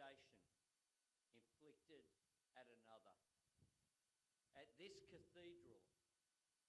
devastation inflicted at another. At this cathedral,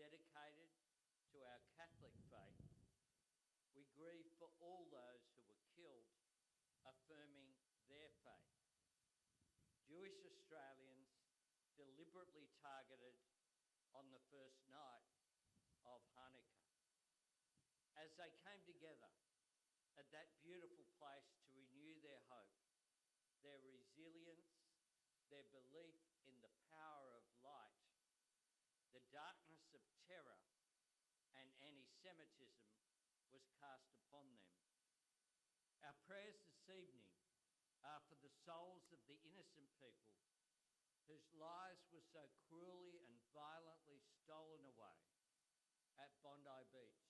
dedicated to our Catholic faith, we grieve for all those who were killed affirming their faith. Jewish Australians deliberately targeted on the first night of Hanukkah. As they came together at that beautiful place to renew their hope, their resilience, their belief in the power of light, the darkness of terror and anti-Semitism was cast upon them. Our prayers this evening are for the souls of the innocent people whose lives were so cruelly and violently stolen away at Bondi Beach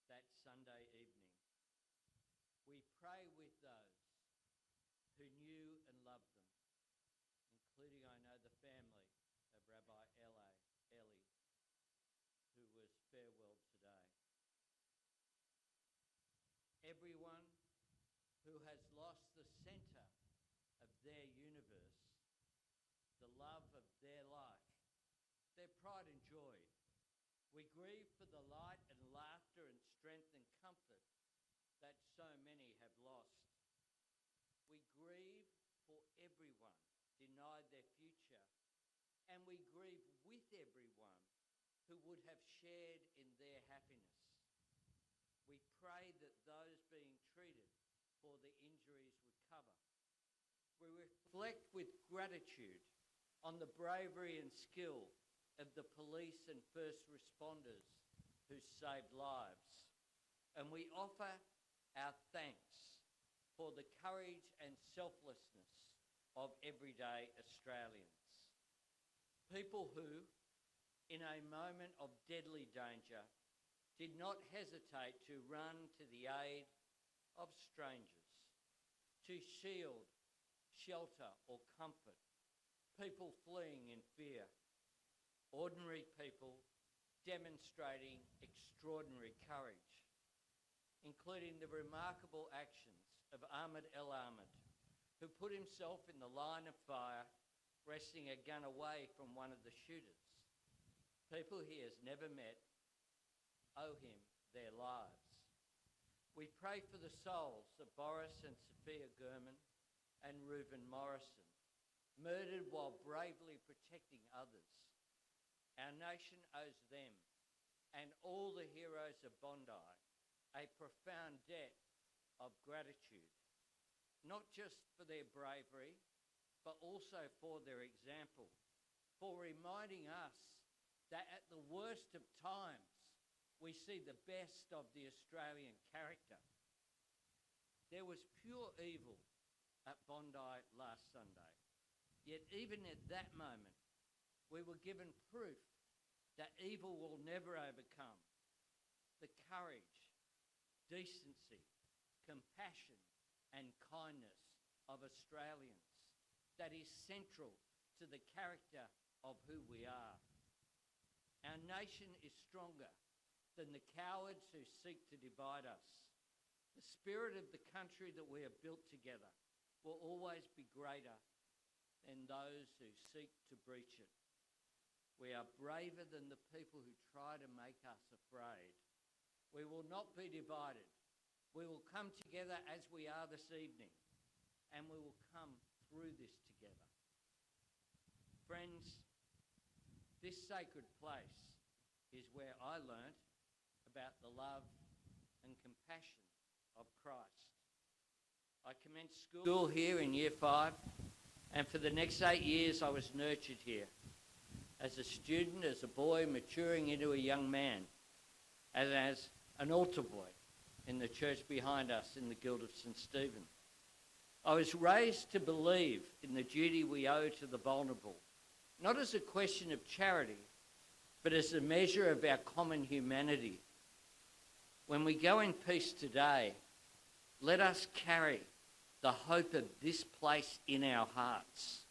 that Sunday evening. We pray with those who knew and loved them, including, I know, the family of Rabbi Eli, who was farewelled today. Everyone who has lost the centre of their universe, the love of their life, their pride and joy. We grieve for the light and laughter and strength and comfort that so many have lost. We grieve for everyone denied their future, and we grieve with everyone who would have shared in their happiness. We pray that those being treated for the injuries recover. We reflect with gratitude on the bravery and skill of the police and first responders who saved lives. And we offer our thanks for the courage and selflessness of everyday Australians. People who, in a moment of deadly danger, did not hesitate to run to the aid of strangers, to shield, shelter or comfort people fleeing in fear. Ordinary people demonstrating extraordinary courage, including the remarkable actions of Ahmed El Ahmed, who put himself in the line of fire, wresting a gun away from one of the shooters. People he has never met owe him their lives. We pray for the souls of Boris and Sophia Gurman and Reuven Morrison, murdered while bravely protecting others. Our nation owes them and all the heroes of Bondi a profound debt of gratitude, not just for their bravery, but also for their example, for reminding us that at the worst of times, we see the best of the Australian character. There was pure evil at Bondi last Sunday, yet even at that moment, we were given proof that evil will never overcome the courage, decency, compassion and kindness of Australians that is central to the character of who we are. Our nation is stronger than the cowards who seek to divide us. The spirit of the country that we have built together will always be greater than those who seek to breach it. We are braver than the people who try to make us afraid. We will not be divided. We will come together as we are this evening, and we will come through this together. Friends, this sacred place is where I learnt about the love and compassion of Christ. I commenced school here in Year 5, and for the next 8 years I was nurtured here. As a student, as a boy maturing into a young man, and as an altar boy in the church behind us in the Guild of St. Stephen. I was raised to believe in the duty we owe to the vulnerable, not as a question of charity, but as a measure of our common humanity. When we go in peace today, let us carry the hope of this place in our hearts.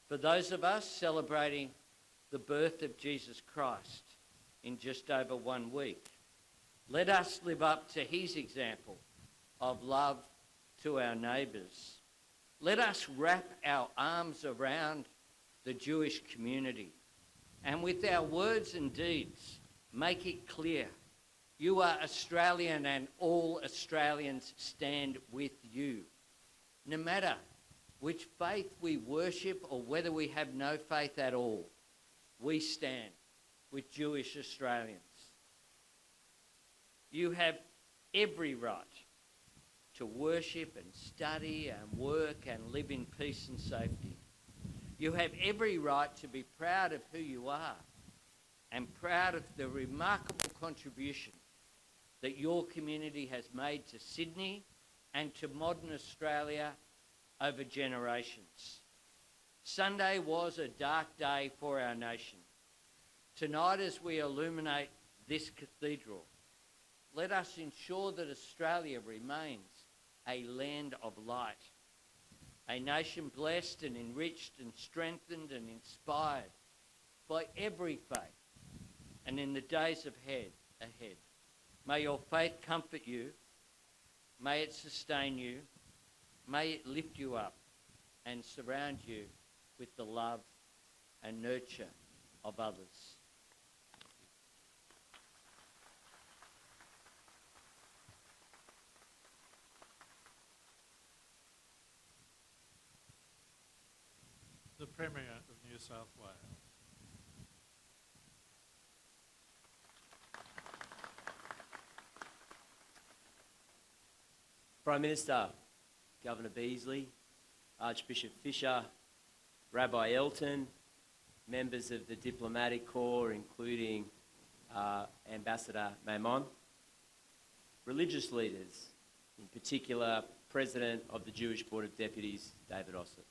For those of us celebrating the birth of Jesus Christ in just over 1 week, let us live up to his example of love to our neighbours. Let us wrap our arms around the Jewish community and with our words and deeds make it clear you are Australian and all Australians stand with you. No matter which faith we worship or whether we have no faith at all, we stand with Jewish Australians. You have every right to worship and study and work and live in peace and safety. You have every right to be proud of who you are and proud of the remarkable contribution that your community has made to Sydney and to modern Australia over generations. Sunday was a dark day for our nation. Tonight, as we illuminate this cathedral, let us ensure that Australia remains a land of light, a nation blessed and enriched and strengthened and inspired by every faith. And in the days ahead, may your faith comfort you, may it sustain you, may it lift you up and surround you with the love and nurture of others. The Premier of New South Wales. Prime Minister, Governor Beazley, Archbishop Fisher, Rabbi Elton, members of the Diplomatic Corps, including Ambassador Maimon, religious leaders, in particular President of the Jewish Board of Deputies, David Ossip.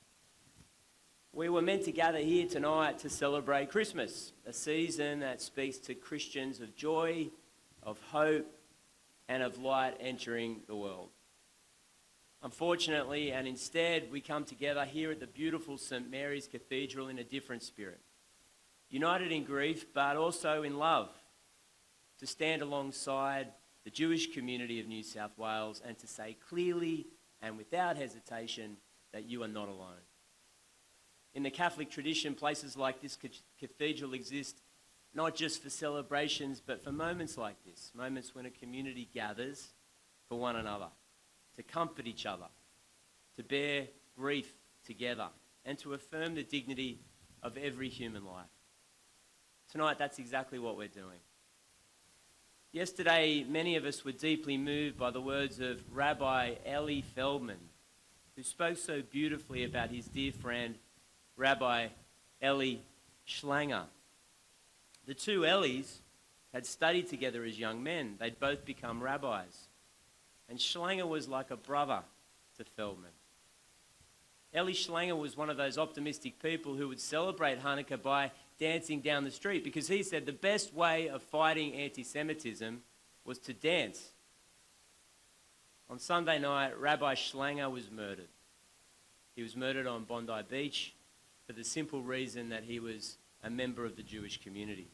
We were meant to gather here tonight to celebrate Christmas, a season that speaks to Christians of joy, of hope, and of light entering the world. Unfortunately, and instead, we come together here at the beautiful St. Mary's Cathedral in a different spirit, united in grief, but also in love, to stand alongside the Jewish community of New South Wales and to say clearly and without hesitation that you are not alone. In the Catholic tradition, places like this cathedral exist not just for celebrations, but for moments like this, moments when a community gathers for one another, to comfort each other, to bear grief together, and to affirm the dignity of every human life. Tonight, that's exactly what we're doing. Yesterday, many of us were deeply moved by the words of Rabbi Eli Feldman, who spoke so beautifully about his dear friend, Rabbi Eli Schlanger. The two Elis had studied together as young men. They'd both become rabbis. And Schlanger was like a brother to Feldman. Eli Schlanger was one of those optimistic people who would celebrate Hanukkah by dancing down the street, because he said the best way of fighting anti-Semitism was to dance. On Sunday night, Rabbi Schlanger was murdered. He was murdered on Bondi Beach for the simple reason that he was a member of the Jewish community.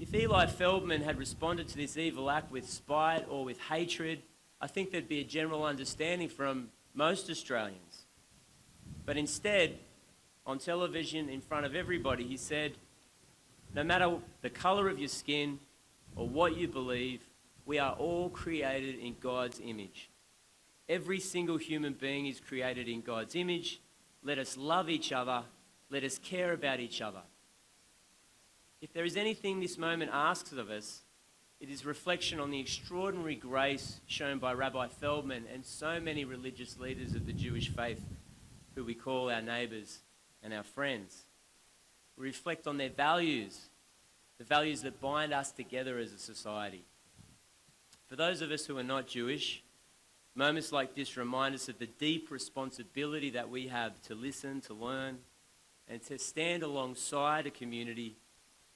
If Eli Feldman had responded to this evil act with spite or with hatred, I think there'd be a general understanding from most Australians. But instead, on television in front of everybody, he said, no matter the colour of your skin or what you believe, we are all created in God's image. Every single human being is created in God's image. Let us love each other. Let us care about each other. If there is anything this moment asks of us, it is reflection on the extraordinary grace shown by Rabbi Feldman and so many religious leaders of the Jewish faith who we call our neighbours and our friends. We reflect on their values, the values that bind us together as a society. For those of us who are not Jewish, moments like this remind us of the deep responsibility that we have to listen, to learn, and to stand alongside a community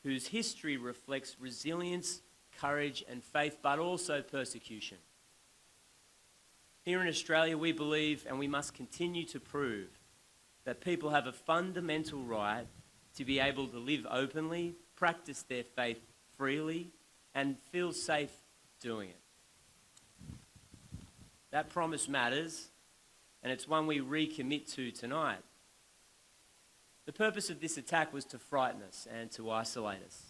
whose history reflects resilience, courage, and faith, but also persecution. Here in Australia, we believe, and we must continue to prove, that people have a fundamental right to be able to live openly, practice their faith freely, and feel safe doing it. That promise matters, and it's one we recommit to tonight. The purpose of this attack was to frighten us and to isolate us.